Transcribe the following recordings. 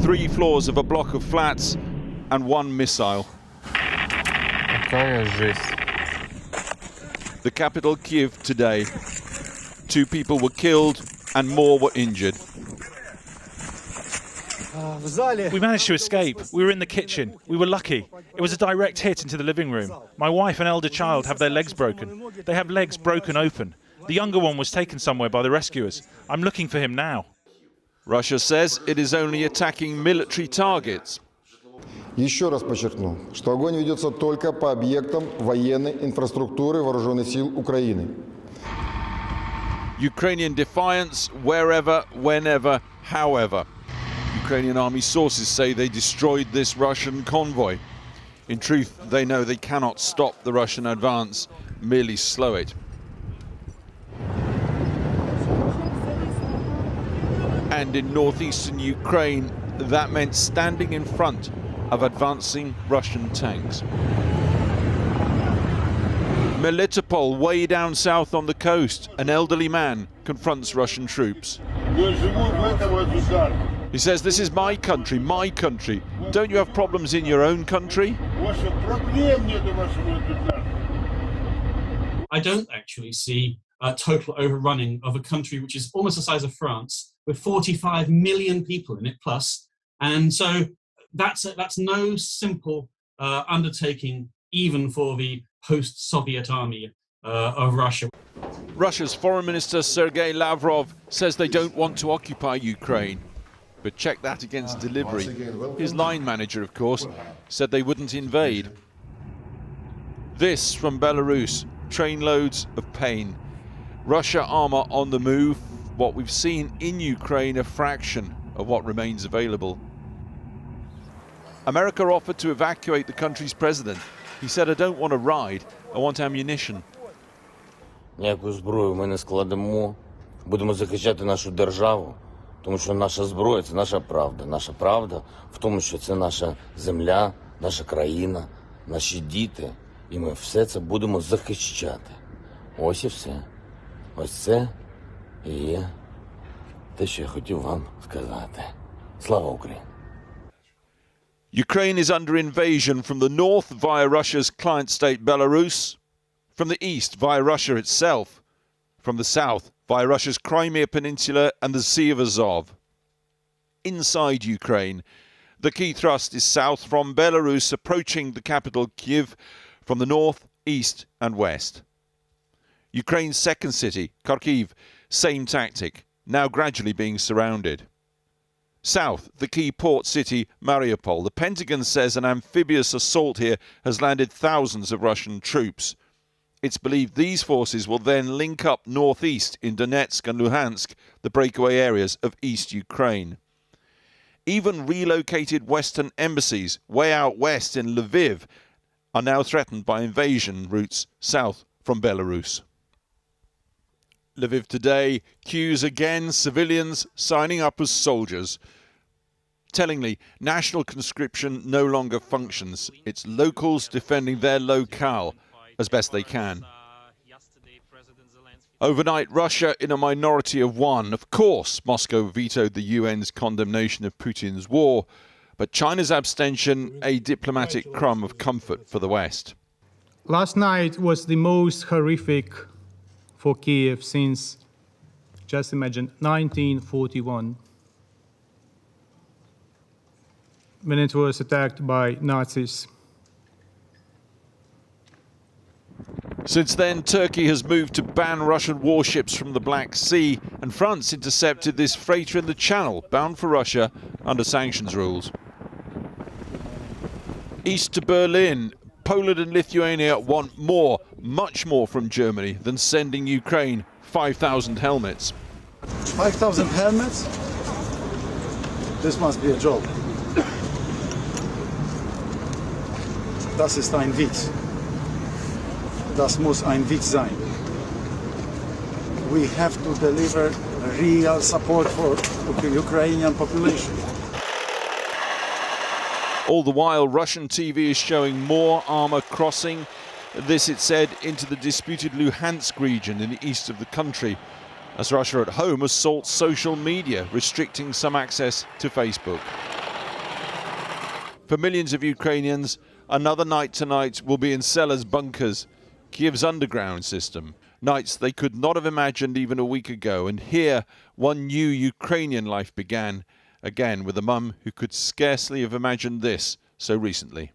3 floors of a block of flats and 1 missile. Какая жесть. The capital, Kyiv, today. 2 people were killed and more were injured. We managed to escape. We were in the kitchen. We were lucky. It was a direct hit into the living room. My wife and elder child have their legs broken. They have legs broken open. The younger one was taken somewhere by the rescuers. I'm looking for him now. Russia says it is only attacking military targets. Еще раз подчеркну, что огонь ведется только по объектам военной инфраструктуры Вооруженных сил Украины. Ukrainian defiance wherever, whenever, however. Ukrainian army sources say they destroyed this Russian convoy. In truth, they know they cannot stop the Russian advance, merely slow it. And in northeastern Ukraine, that meant standing in front of advancing Russian tanks. Melitopol, way down south on the coast, an elderly man confronts Russian troops. He says, "This is my country, my country. Don't you have problems in your own country?" I don't actually see a total overrunning of a country which is almost the size of France, with 45 million people in it plus. And so that's no simple undertaking, even for the post-Soviet army of Russia. Russia's Foreign Minister Sergei Lavrov says they don't want to occupy Ukraine. But check that against delivery. His line manager, of course, said they wouldn't invade. This from Belarus, trainloads of pain. Russia armor on the move. What we've seen in Ukraine, a fraction of what remains available. America offered to evacuate the country's president. He said, "I don't want a ride, I want ammunition." Ніяку зброю ми не складемо. Будемо захищати нашу державу, тому що наша зброя – це наша правда. Наша правда в тому, що це наша земля, наша країна, наші діти. І ми все це будемо захищати. Ось і все. Ось це і є те, що я хотів вам сказати. Слава Україні! Ukraine is under invasion from the north via Russia's client state Belarus, from the east via Russia itself, from the south via Russia's Crimea Peninsula and the Sea of Azov. Inside Ukraine, the key thrust is south from Belarus, approaching the capital Kyiv from the north, east and west. Ukraine's second city, Kharkiv, same tactic, now gradually being surrounded. South, the key port city, Mariupol. The Pentagon says an amphibious assault here has landed thousands of Russian troops. It's believed these forces will then link up northeast in Donetsk and Luhansk, the breakaway areas of East Ukraine. Even relocated Western embassies way out west in Lviv are now threatened by invasion routes south from Belarus. Lviv today, queues again, civilians signing up as soldiers. Tellingly, national conscription no longer functions. It's locals defending their locale as best they can. Overnight, Russia in a minority of 1. Of course, Moscow vetoed the UN's condemnation of Putin's war, but China's abstention a diplomatic crumb of comfort for the West. Last night was the most horrific for Kiev since, just imagine, 1941, when it was attacked by Nazis. Since then, Turkey has moved to ban Russian warships from the Black Sea, and France intercepted this freighter in the Channel, bound for Russia under sanctions rules. East to Berlin, Poland and Lithuania want more, much more from Germany than sending Ukraine 5,000 helmets. 5,000 helmets? This must be a joke. Das ist ein Witz. Das muss ein Witz sein. We have to deliver real support for the Ukrainian population. All the while, Russian TV is showing more armour crossing, this, it said, into the disputed Luhansk region in the east of the country, as Russia at home assaults social media, restricting some access to Facebook. For millions of Ukrainians, another night tonight will be in cellars, bunkers, Kiev's underground system. Nights they could not have imagined even a week ago. And here, one new Ukrainian life began, again with a mum who could scarcely have imagined this so recently.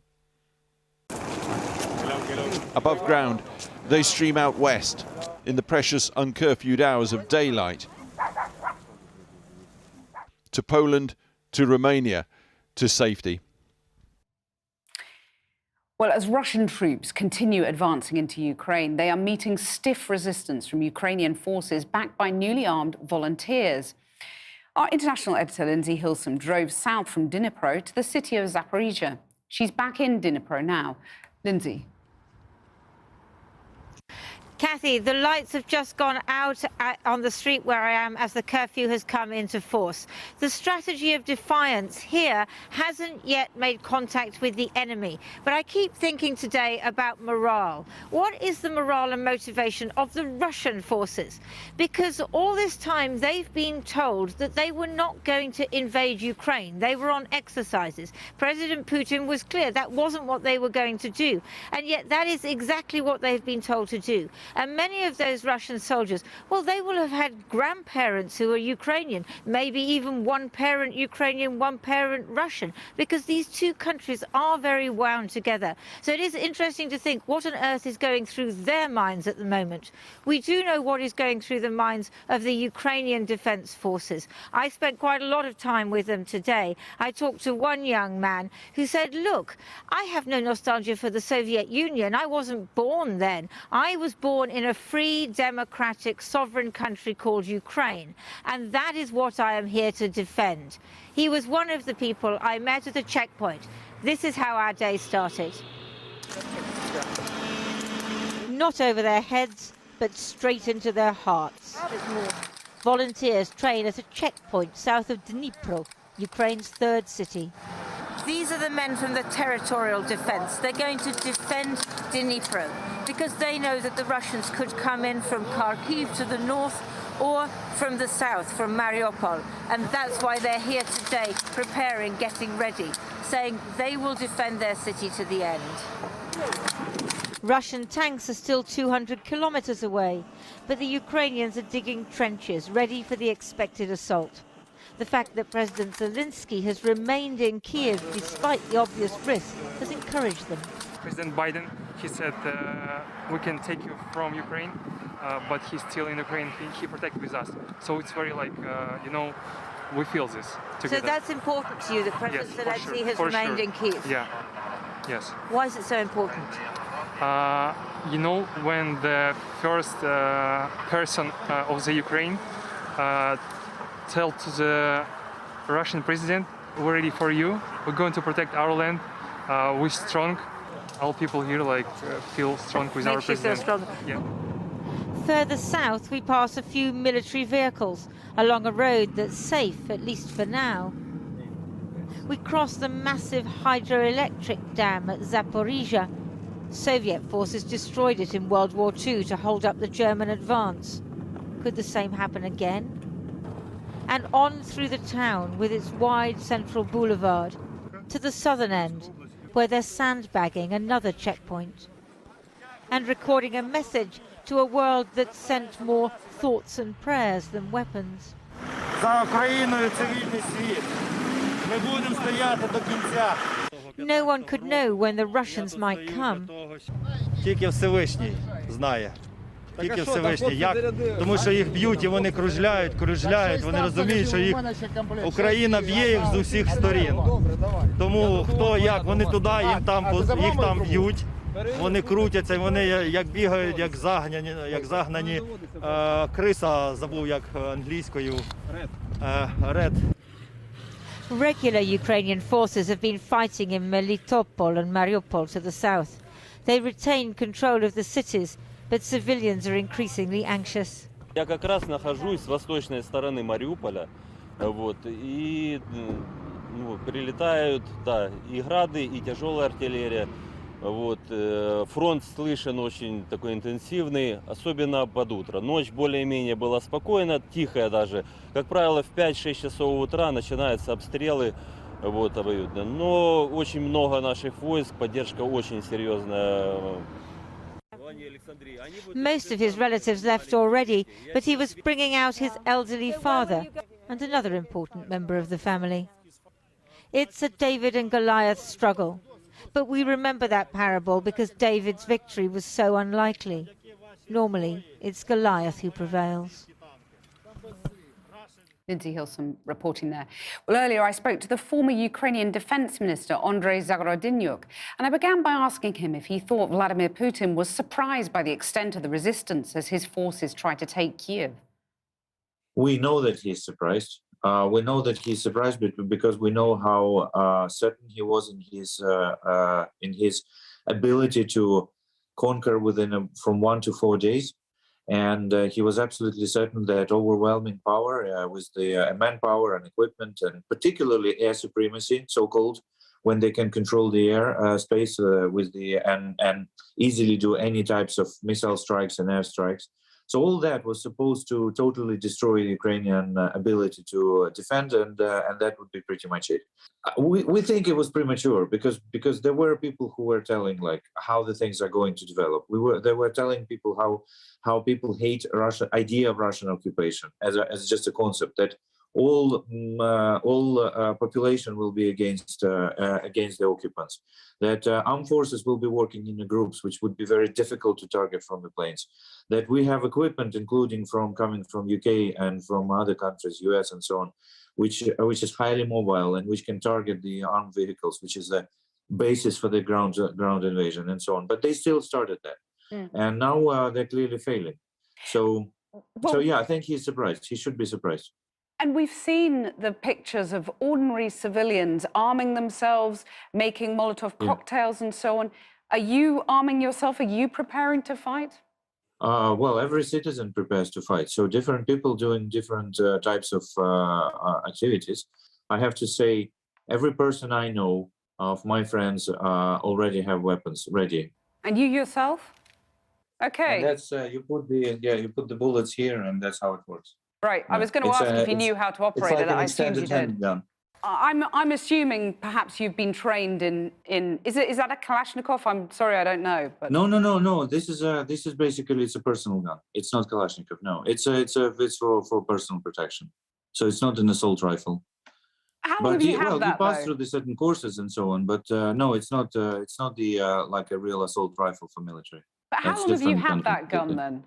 Above ground, they stream out west in the precious uncurfewed hours of daylight to Poland, to Romania, to safety. Well, as Russian troops continue advancing into Ukraine, they are meeting stiff resistance from Ukrainian forces backed by newly armed volunteers. Our international editor, Lindsay Hilsum, drove south from Dnipro to the city of Zaporizhia. She's back in Dnipro now. Lindsay. Kathy, the lights have just gone out on the street where I am as the curfew has come into force. The strategy of defiance here hasn't yet made contact with the enemy. But I keep thinking today about morale. What is the morale and motivation of the Russian forces? Because all this time they've been told that they were not going to invade Ukraine. They were on exercises. President Putin was clear that wasn't what they were going to do. And yet that is exactly what they've been told to do. And many of those Russian soldiers, well, they will have had grandparents who are Ukrainian, maybe even one parent Ukrainian, one parent Russian, because these two countries are very wound together. So it is interesting to think what on earth is going through their minds at the moment. We do know what is going through the minds of the Ukrainian Defense Forces. I spent quite a lot of time with them today. I talked to one young man who said, look, I have no nostalgia for the Soviet Union. I wasn't born then. I was born in a free, democratic, sovereign country called Ukraine. And that is what I am here to defend. He was one of the people I met at a checkpoint. This is how our day started. Not over their heads, but straight into their hearts. Volunteers train at a checkpoint south of Dnipro, Ukraine's third city. These are the men from the territorial defense. They're going to defend Dnipro because they know that the Russians could come in from Kharkiv to the north or from the south, from Mariupol. And that's why they're here today, preparing, getting ready, saying they will defend their city to the end. Russian tanks are still 200 kilometers away, but the Ukrainians are digging trenches, ready for the expected assault. The fact that President Zelensky has remained in Kiev despite the obvious risk has encouraged them. President Biden, he said, we can take you from Ukraine, but he's still in Ukraine, he protects with us. So it's very like, you know, we feel this together. So that's important to you, that President Zelensky has remained in Kiev? Yeah, yes. Why is it so important? You know, when the first person of the Ukraine tell to the Russian president, we're ready for you, we're going to protect our land, we're strong, all people here like feel strong with our president. Feel strong. Yeah. Further south we pass a few military vehicles along a road that's safe, at least for now. We cross the massive hydroelectric dam at Zaporizhia. Soviet forces destroyed it in World War II to hold up the German advance. Could the same happen again? And on through the town with its wide central boulevard to the southern end, where they're sandbagging another checkpoint and recording a message to a world that sent more thoughts and prayers than weapons. No one could know when the Russians might come. Тільки Всевишній знає. Тільки Всевишній. Як? Тому що їх б'ють і вони кружляють, вони розуміють, що їх Україна б'є їх з усіх сторін. Тому хто як, вони туди, їх там б'ють, вони крутяться, вони як бігають, як загнані криса, забув як англійською, ред. Regular Ukrainian forces have been fighting in Melitopol and Mariupol to the south. They retain control of the cities, but civilians are increasingly anxious. Я как раз нахожусь с восточной стороны Мариуполя, вот, и прилетают, да, и грады, и тяжелая артиллерия. Вот, фронт слышен очень такой интенсивный, особенно под утро. Ночь более-менее была спокойна, тихая даже. Как правило, в 5-6 часов утра начинаются обстрелы вот, обоюдно. Но очень много наших войск, поддержка очень серьезная. Most of his relatives left already, but he was bringing out his elderly father and another important member of the family. It's a David and Goliath struggle, but we remember that parable because David's victory was so unlikely. Normally, it's Goliath who prevails. Lindsay Hilsum reporting there. Well, earlier I spoke to the former Ukrainian Defense Minister, Andrei Zagorodnyuk, and I began by asking him if he thought Vladimir Putin was surprised by the extent of the resistance as his forces try to take Kiev. We know that he's surprised. We know that he's surprised because we know how certain he was in his ability to conquer within from 1 to 4 days. And he was absolutely certain that overwhelming power with the manpower and equipment, and particularly air supremacy, so-called, when they can control the air space with the and easily do any types of missile strikes and air strikes. So all that was supposed to totally destroy the Ukrainian ability to defend, and that would be pretty much it. We think it was premature because there were people who were telling like how the things are going to develop. They were telling people how people hate Russia idea of Russian occupation as just a concept that all population will be against the occupants, that armed forces will be working in the groups which would be very difficult to target from the planes, that we have equipment including coming from UK and from other countries, US and so on, which is highly mobile and which can target the armed vehicles, which is the basis for the ground invasion and so on. But they still started that. And now they're clearly failing. So yeah, I think he's surprised. He should be surprised. And we've seen the pictures of ordinary civilians arming themselves, making Molotov cocktails and so on. Are you arming yourself? Are you preparing to fight? Well, every citizen prepares to fight. So different people doing different types of activities. I have to say, every person I know of my friends already have weapons ready. And you yourself? Okay. And that's you put the bullets here, and that's how it works. Right. I was going to ask if you knew how to operate it. I assumed you did. Gun. I'm assuming perhaps you've been trained in is that a Kalashnikov? I'm sorry, I don't know. But... No. This is basically it's a personal gun. It's not Kalashnikov. No, it's for personal protection. So it's not an assault rifle. How long have you had that? You pass through the certain courses and so on, but no, it's not the like a real assault rifle for military. But how long have you had that gun then?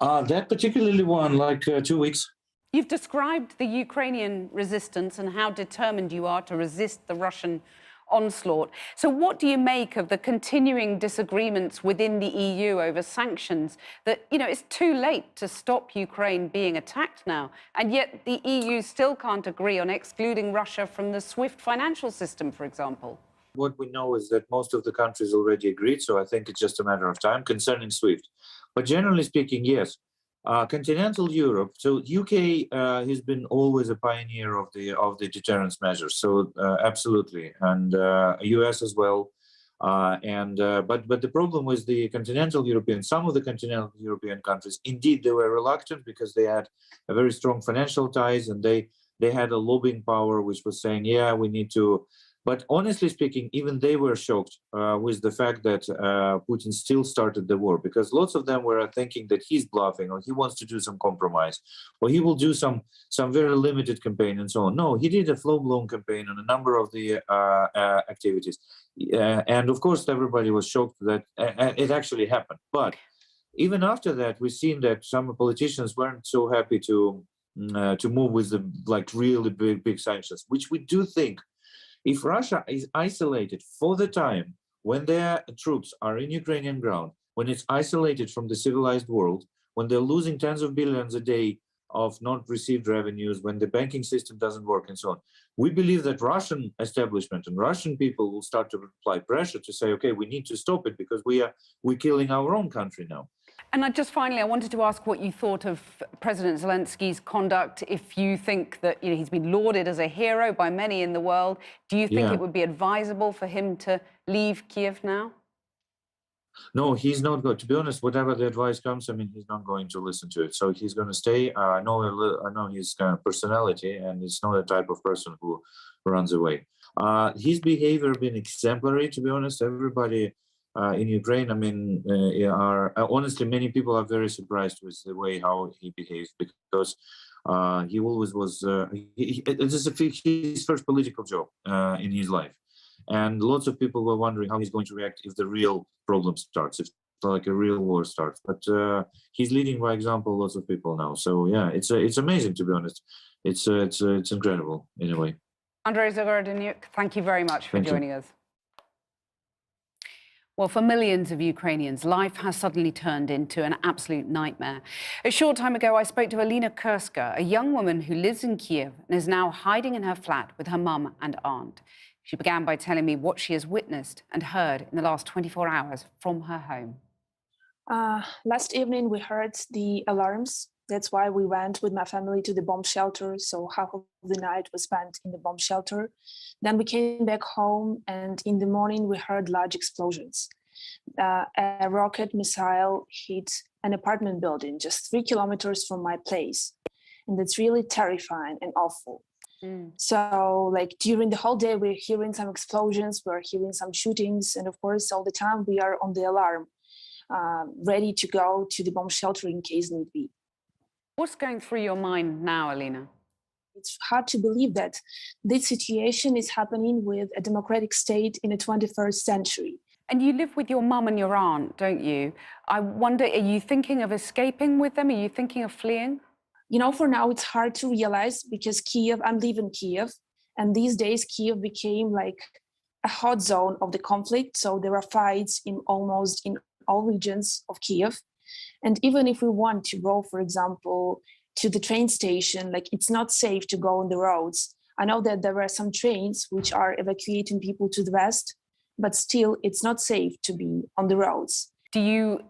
That particularly one, like 2 weeks. You've described the Ukrainian resistance and how determined you are to resist the Russian onslaught. So what do you make of the continuing disagreements within the EU over sanctions that, it's too late to stop Ukraine being attacked now, and yet the EU still can't agree on excluding Russia from the SWIFT financial system, for example? What we know is that most of the countries already agreed, so I think it's just a matter of time concerning SWIFT. But generally speaking, yes. Continental Europe, so UK has been always a pioneer of the deterrence measures, so absolutely, and US as well. But the problem with the some of the continental European countries, indeed they were reluctant because they had a very strong financial ties, and they had a lobbying power which was saying, yeah, we need to. But honestly speaking, even they were shocked with the fact that Putin still started the war, because lots of them were thinking that he's bluffing, or he wants to do some compromise, or he will do some very limited campaign and so on. No, he did a full-blown campaign on a number of the activities. And of course, everybody was shocked that it actually happened. But even after that, we've seen that some politicians weren't so happy to move with the really big sanctions, which we do think. If Russia is isolated for the time when their troops are in Ukrainian ground, when it's isolated from the civilized world, when they're losing tens of billions a day of not received revenues, when the banking system doesn't work and so on, we believe that Russian establishment and Russian people will start to apply pressure to say, okay, we need to stop it because we're killing our own country now. And just finally, I wanted to ask what you thought of President Zelensky's conduct. If you think that he's been lauded as a hero by many in the world, do you think it would be advisable for him to leave Kiev now? No, he's not going. To be honest, whatever the advice comes, I mean, he's not going to listen to it. So he's going to stay. I know his kind of personality, and it's not a type of person who runs away. His behavior been exemplary. To be honest, everybody in Ukraine, I mean, honestly, many people are very surprised with the way how he behaves, because he always was. This is his first political job in his life. And lots of people were wondering how he's going to react if the real problem starts, if like a real war starts. But he's leading by example lots of people now. So yeah, it's amazing, to be honest. It's incredible in a way. Andrei Zagorodniuk, thank you very much for joining us. Well, for millions of Ukrainians, life has suddenly turned into an absolute nightmare. A short time ago, I spoke to Alina Kurska, a young woman who lives in Kiev and is now hiding in her flat with her mum and aunt. She began by telling me what she has witnessed and heard in the last 24 hours from her home. Last evening, we heard the alarms. That's why we went with my family to the bomb shelter. So half of the night was spent in the bomb shelter. Then we came back home, and in the morning, we heard large explosions. A rocket missile hit an apartment building just 3 kilometers from my place. And that's really terrifying and awful. So like during the whole day, we're hearing some explosions, we're hearing some shootings. And of course, all the time we are on the alarm, ready to go to the bomb shelter in case need be. What's going through your mind now, Alina? It's hard to believe that this situation is happening with a democratic state in the 21st century. And you live with your mum and your aunt, don't you? I wonder, are you thinking of escaping with them? Are you thinking of fleeing? You know, for now, it's hard to realize because I live in Kiev, and these days Kiev became like a hot zone of the conflict. So there are fights in almost in all regions of Kiev. And even if we want to go, for example, to the train station, like it's not safe to go on the roads. I know that there are some trains which are evacuating people to the west, but still it's not safe to be on the roads. Do you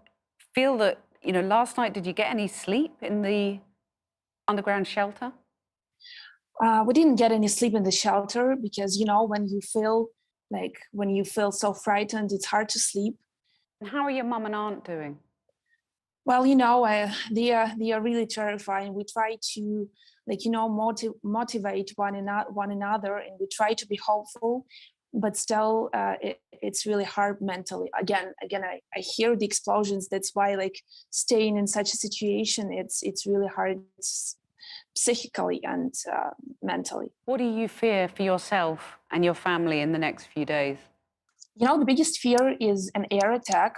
feel that, you know, last night, did you get any sleep in the underground shelter? We didn't get any sleep in the shelter because, you know, when you feel so frightened, it's hard to sleep. And how are your mum and aunt doing? Well, you know, they are really terrifying. We try to, like, you know, motivate one another, and we try to be hopeful, but still, it's really hard mentally. Again, I hear the explosions. That's why, like, staying in such a situation, it's really hard psychically and mentally. What do you fear for yourself and your family in the next few days? You know, the biggest fear is an air attack.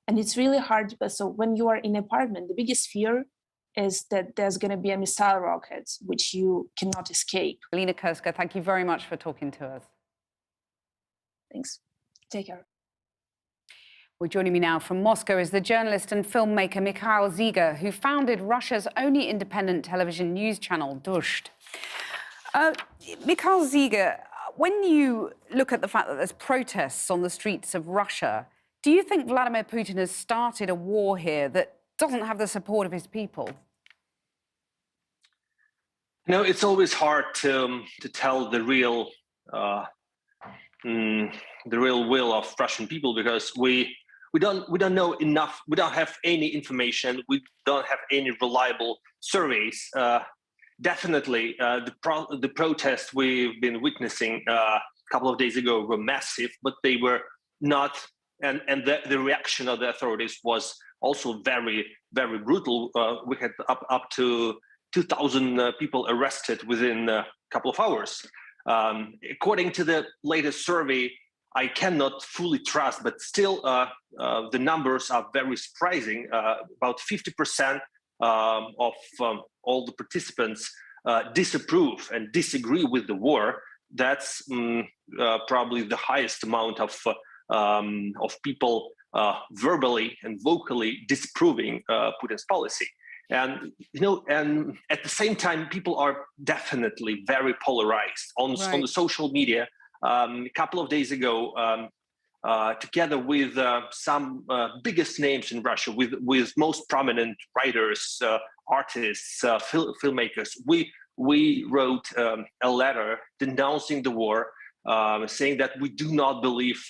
And it's really hard. So when you are in an apartment, the biggest fear is that there's going to be a missile rocket, which you cannot escape. Alina Kurska, thank you very much for talking to us. Thanks. Take care. Well, joining me now from Moscow is the journalist and filmmaker Mikhail Zyga, who founded Russia's only independent television news channel, Dozhd. Mikhail Zyga, when you look at the fact that there's protests on the streets of Russia, do you think Vladimir Putin has started a war here that doesn't have the support of his people? No, it's always hard to tell the real will of Russian people, because we don't know enough. We don't have any information. We don't have any reliable surveys. Definitely, the protests we've been witnessing a couple of days ago were massive, but they were not. And the reaction of the authorities was also very, very brutal. We had up to 2,000 people arrested within a couple of hours. According to the latest survey, I cannot fully trust, but still the numbers are very surprising. About 50% of all the participants disapprove and disagree with the war. That's probably the highest amount of people verbally and vocally disapproving Putin's policy. And, you know, and at the same time, people are definitely very polarized on the social media. A couple of days ago, together with some biggest names in Russia, with most prominent writers, artists, filmmakers, we wrote a letter denouncing the war, saying that we do not believe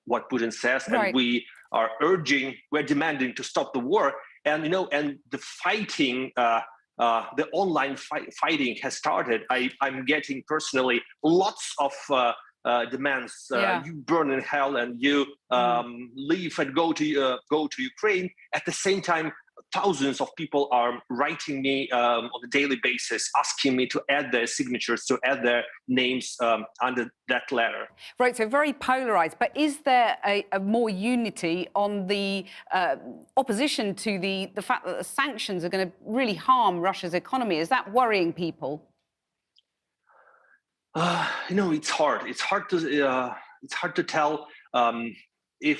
what Putin says, and we are urging, we're demanding to stop the war, and and the fighting, the online fighting has started. I'm getting personally lots of demands. You burn in hell and you leave and go to Ukraine. At the same time, thousands of people are writing me on a daily basis, asking me to add their signatures, to add their names under that letter. Right, so very polarised. But is there a more unity on the opposition to the fact that the sanctions are going to really harm Russia's economy? Is that worrying people? It's hard. It's hard to tell if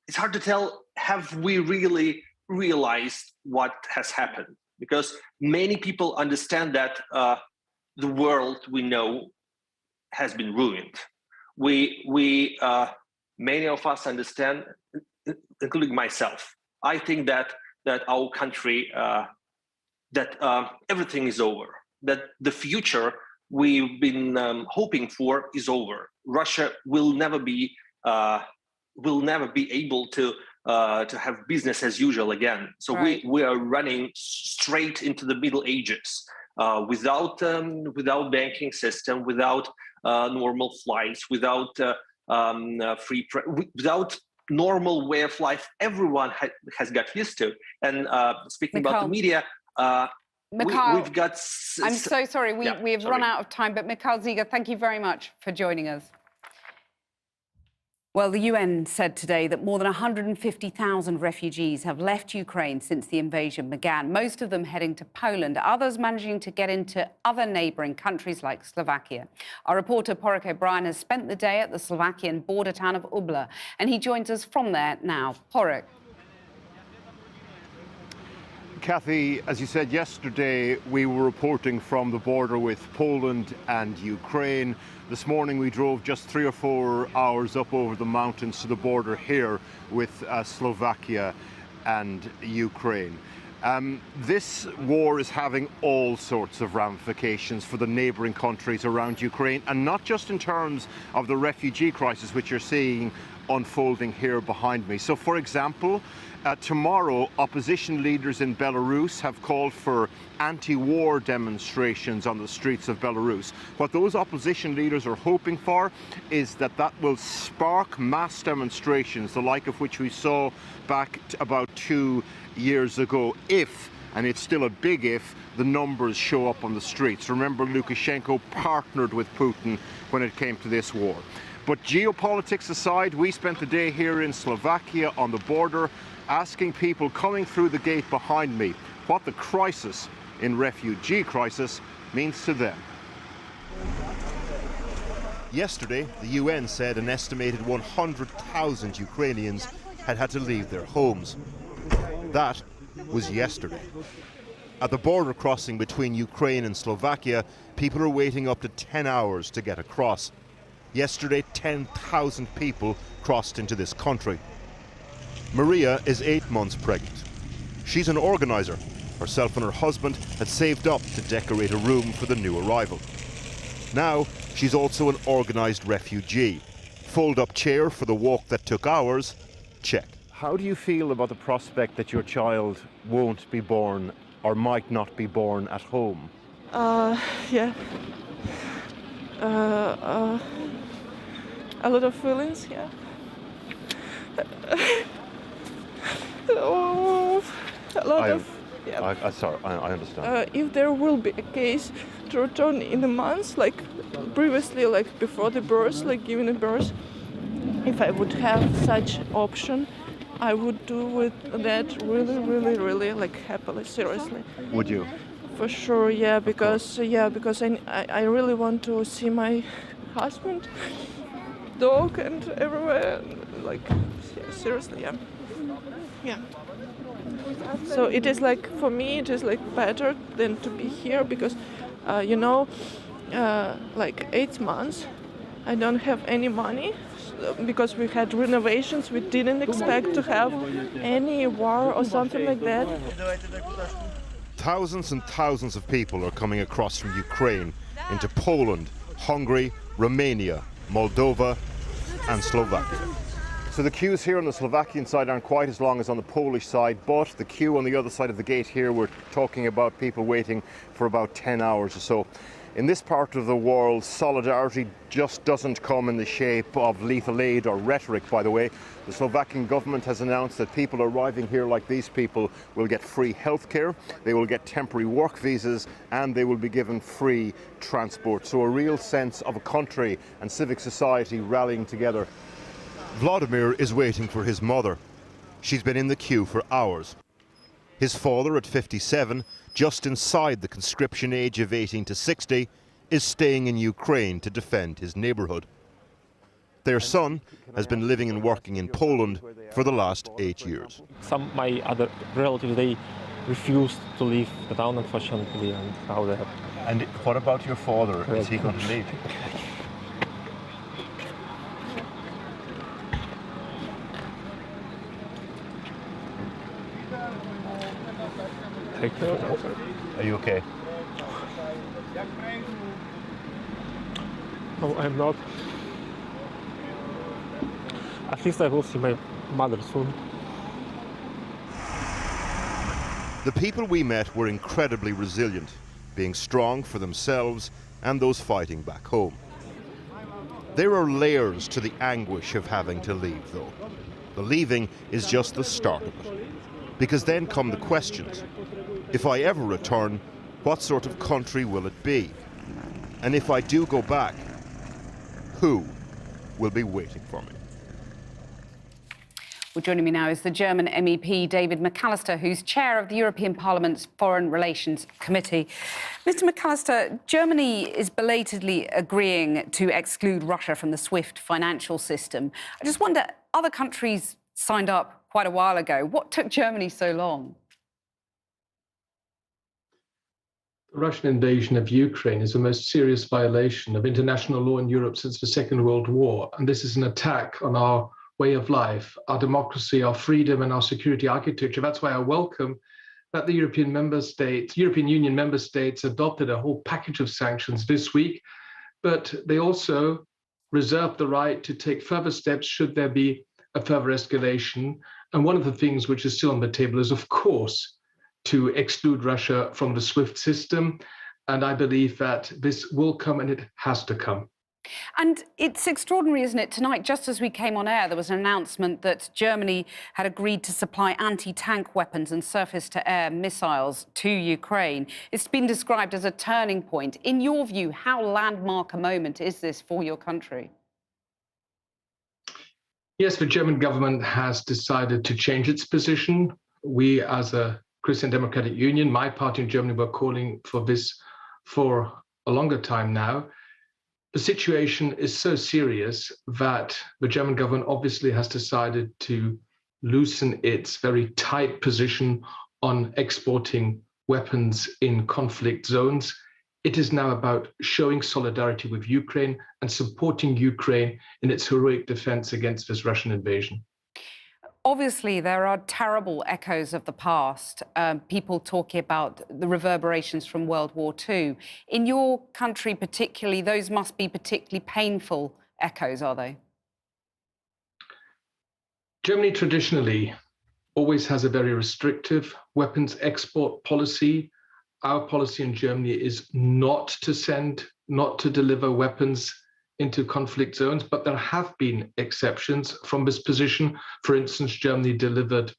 it's hard to tell. Have we really realized what has happened? Because many people understand that the world we know has been ruined. We many of us understand, including myself. I think that our country, that everything is over. That the future we've been hoping for is over. Russia will never be able to have business as usual again. So right. we are running straight into the Middle Ages without banking system, without normal flights, without without normal way of life. Everyone has got used to. And speaking about the media. Mikhail, we've got. I'm so sorry. We have run out of time. But Mikhail Zyga, thank you very much for joining us. Well, the UN said today that more than 150,000 refugees have left Ukraine since the invasion began, most of them heading to Poland, others managing to get into other neighbouring countries like Slovakia. Our reporter, Porek O'Brien, has spent the day at the Slovakian border town of Ubla, and he joins us from there now. Porek. Kathy, as you said yesterday, we were reporting from the border with Poland and Ukraine. This morning we drove just 3 or 4 hours up over the mountains to the border here with Slovakia and Ukraine. This war is having all sorts of ramifications for the neighbouring countries around Ukraine, and not just in terms of the refugee crisis which you're seeing unfolding here behind me. So, for example, tomorrow, opposition leaders in Belarus have called for anti-war demonstrations on the streets of Belarus. What those opposition leaders are hoping for is that will spark mass demonstrations, the like of which we saw back about 2 years ago, if, and it's still a big if, the numbers show up on the streets. Remember, Lukashenko partnered with Putin when it came to this war. But geopolitics aside, we spent the day here in Slovakia on the border asking people coming through the gate behind me what the crisis in refugee crisis means to them. Yesterday, the UN said an estimated 100,000 Ukrainians had to leave their homes. That was yesterday. At the border crossing between Ukraine and Slovakia, people are waiting up to 10 hours to get across. Yesterday, 10,000 people crossed into this country. Maria is 8 months pregnant. She's an organizer. Herself and her husband had saved up to decorate a room for the new arrival. Now, she's also an organised refugee. Fold-up chair for the walk that took hours, check. How do you feel about the prospect that your child won't be born or might not be born at home? Yeah. A lot of feelings, yeah. Sorry, I understand. If there will be a case to return in a month, like previously, like before the birth, like giving a birth, if I would have such option, I would do with that really like happily, seriously. Would you? For sure, yeah, because I really want to see my husband, dog, and everywhere, like seriously, yeah. Yeah. So it is like, for me, it is like better than to be here because, like 8 months, I don't have any money because we had renovations. We didn't expect to have any war or something like that. Thousands and thousands of people are coming across from Ukraine into Poland, Hungary, Romania, Moldova, and Slovakia. So the queues here on the Slovakian side aren't quite as long as on the Polish side, but the queue on the other side of the gate here, we're talking about people waiting for about 10 hours or so. In this part of the world, solidarity just doesn't come in the shape of lethal aid or rhetoric, by the way. The Slovakian government has announced that people arriving here like these people will get free healthcare, they will get temporary work visas, and they will be given free transport. So a real sense of a country and civic society rallying together. Vladimir is waiting for his mother. She's been in the queue for hours. His father, at 57, just inside the conscription age of 18 to 60, is staying in Ukraine to defend his neighbourhood. Their son has been living and working in Poland for the last 8 years. Some my other relatives, they refused to leave the town, unfortunately, and now they have. And what about your father? Is he going to leave? Are you okay? No, I'm not. At least I will see my mother soon. The people we met were incredibly resilient, being strong for themselves and those fighting back home. There are layers to the anguish of having to leave, though. The leaving is just the start of it. Because then come the questions. If I ever return, what sort of country will it be? And if I do go back, who will be waiting for me? Well, joining me now is the German MEP David McAllister, who's chair of the European Parliament's Foreign Relations Committee. Mr. McAllister, Germany is belatedly agreeing to exclude Russia from the SWIFT financial system. I just wonder, other countries signed up quite a while ago. What took Germany so long? The Russian invasion of Ukraine is the most serious violation of international law in Europe since the Second World War. And this is an attack on our way of life, our democracy, our freedom, and our security architecture. That's why I welcome that the European Union member states adopted a whole package of sanctions this week, but they also reserved the right to take further steps should there be a further escalation. And one of the things which is still on the table is, of course, to exclude Russia from the SWIFT system. And I believe that this will come, and it has to come. And it's extraordinary, isn't it? Tonight, just as we came on air, there was an announcement that Germany had agreed to supply anti-tank weapons and surface-to-air missiles to Ukraine. It's been described as a turning point. In your view, how landmark a moment is this for your country? Yes, the German government has decided to change its position. We, as a Christian Democratic Union, my party in Germany, were calling for this for a longer time now. The situation is so serious that the German government obviously has decided to loosen its very tight position on exporting weapons in conflict zones. It is now about showing solidarity with Ukraine and supporting Ukraine in its heroic defense against this Russian invasion. Obviously, there are terrible echoes of the past, people talking about the reverberations from World War II. In your country particularly, those must be particularly painful echoes, are they? Germany traditionally always has a very restrictive weapons export policy. Our policy in Germany is not to deliver weapons into conflict zones, but there have been exceptions from this position. For instance, Germany delivered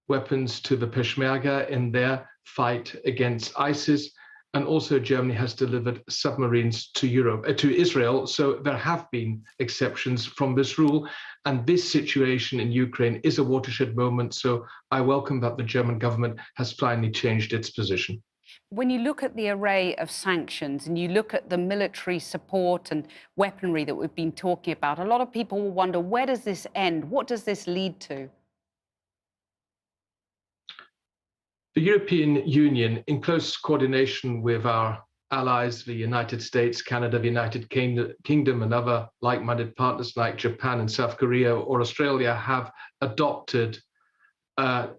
weapons to the Peshmerga in their fight against ISIS, and also Germany has delivered submarines to Israel. So there have been exceptions from this rule, and this situation in Ukraine is a watershed moment. So I welcome that the German government has finally changed its position. When you look at the array of sanctions and you look at the military support and weaponry that we've been talking about, a lot of people will wonder, where does this end? What does this lead to? The European Union, in close coordination with our allies, the United States, Canada, the United Kingdom, and other like-minded partners like Japan and South Korea or Australia, have adopted a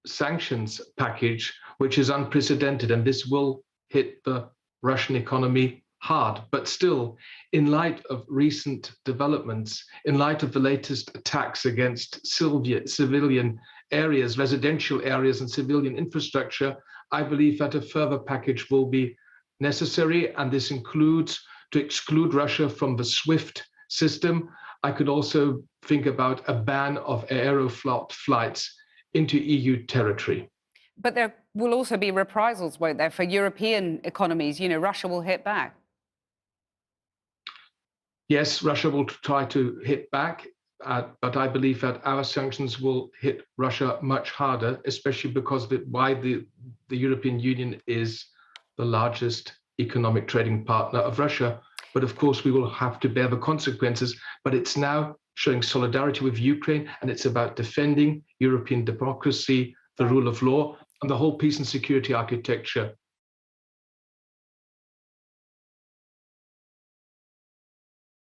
sanctions package which is unprecedented, and this will hit the Russian economy hard. But still, in light of recent developments, in light of the latest attacks against civilian areas, residential areas, and civilian infrastructure, I believe that a further package will be necessary, and this includes to exclude Russia from the SWIFT system. I could also think about a ban of Aeroflot flights into EU territory. But there will also be reprisals, won't there, for European economies? You know, Russia will hit back. Yes, Russia will try to hit back, but I believe that our sanctions will hit Russia much harder, especially because the European Union is the largest economic trading partner of Russia. But of course, we will have to bear the consequences. But it's now showing solidarity with Ukraine, and it's about defending European democracy, the rule of law, and the whole peace and security architecture